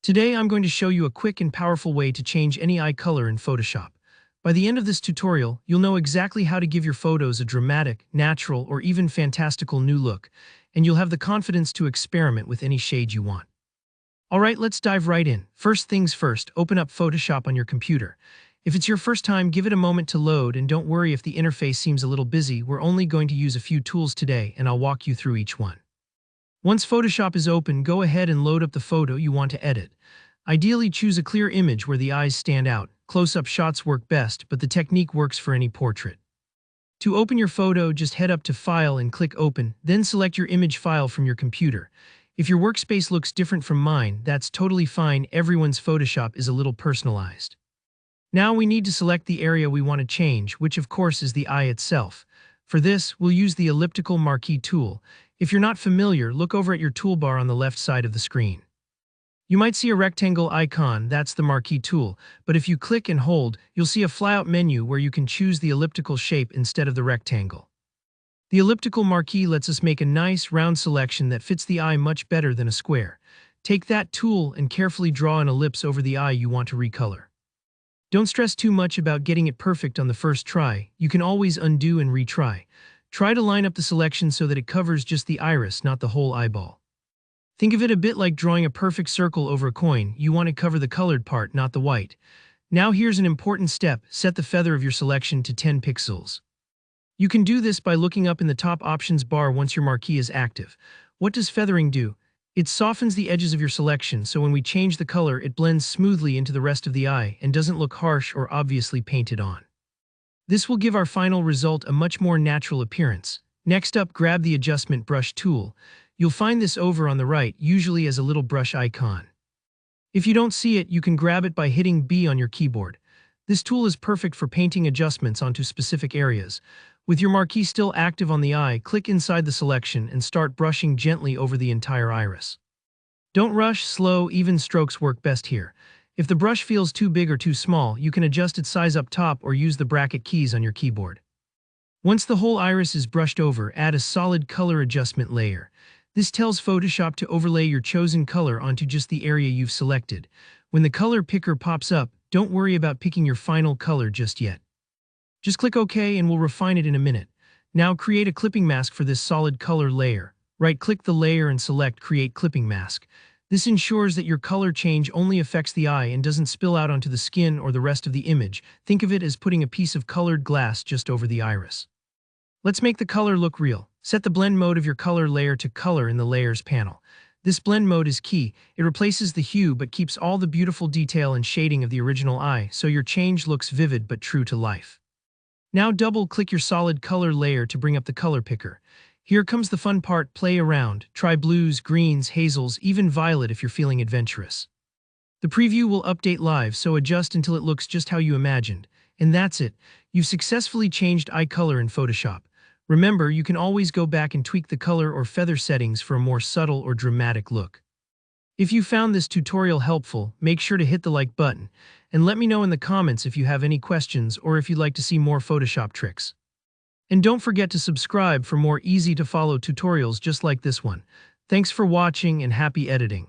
Today I'm going to show you a quick and powerful way to change any eye color in Photoshop. By the end of this tutorial, you'll know exactly how to give your photos a dramatic, natural, or even fantastical new look, and you'll have the confidence to experiment with any shade you want. Alright, let's dive right in. First things first, open up Photoshop on your computer. If it's your first time, give it a moment to load, and don't worry if the interface seems a little busy. We're only going to use a few tools today, and I'll walk you through each one. Once Photoshop is open, go ahead and load up the photo you want to edit. Ideally, choose a clear image where the eyes stand out. Close-up shots work best, but the technique works for any portrait. To open your photo, just head up to File and click Open, then select your image file from your computer. If your workspace looks different from mine, that's totally fine. Everyone's Photoshop is a little personalized. Now we need to select the area we want to change, which of course is the eye itself. For this, we'll use the elliptical marquee tool. If you're not familiar, look over at your toolbar on the left side of the screen. You might see a rectangle icon, that's the marquee tool, but if you click and hold, you'll see a flyout menu where you can choose the elliptical shape instead of the rectangle. The elliptical marquee lets us make a nice, round selection that fits the eye much better than a square. Take that tool and carefully draw an ellipse over the eye you want to recolor. Don't stress too much about getting it perfect on the first try. You can always undo and retry. Try to line up the selection so that it covers just the iris, not the whole eyeball. Think of it a bit like drawing a perfect circle over a coin. You want to cover the colored part, not the white. Now here's an important step. Set the feather of your selection to 10 pixels. You can do this by looking up in the top options bar once your marquee is active. What does feathering do? It softens the edges of your selection, so when we change the color, it blends smoothly into the rest of the eye and doesn't look harsh or obviously painted on. This will give our final result a much more natural appearance. Next up, grab the adjustment brush tool. You'll find this over on the right, usually as a little brush icon. If you don't see it, you can grab it by hitting B on your keyboard. This tool is perfect for painting adjustments onto specific areas. With your marquee still active on the eye, click inside the selection and start brushing gently over the entire iris. Don't rush, slow, even strokes work best here. If the brush feels too big or too small, you can adjust its size up top or use the bracket keys on your keyboard. Once the whole iris is brushed over, add a solid color adjustment layer. This tells Photoshop to overlay your chosen color onto just the area you've selected. When the color picker pops up, don't worry about picking your final color just yet. Just click OK and we'll refine it in a minute. Now create a clipping mask for this solid color layer. Right-click the layer and select Create Clipping Mask. This ensures that your color change only affects the eye and doesn't spill out onto the skin or the rest of the image. Think of it as putting a piece of colored glass just over the iris. Let's make the color look real. Set the blend mode of your color layer to Color in the Layers panel. This blend mode is key. It replaces the hue but keeps all the beautiful detail and shading of the original eye, so your change looks vivid but true to life. Now double-click your solid color layer to bring up the color picker. Here comes the fun part, play around. Try blues, greens, hazels, even violet if you're feeling adventurous. The preview will update live, so adjust until it looks just how you imagined. And that's it. You've successfully changed eye color in Photoshop. Remember, you can always go back and tweak the color or feather settings for a more subtle or dramatic look. If you found this tutorial helpful, make sure to hit the like button, and let me know in the comments if you have any questions or if you'd like to see more Photoshop tricks. And don't forget to subscribe for more easy-to-follow tutorials just like this one. Thanks for watching and happy editing.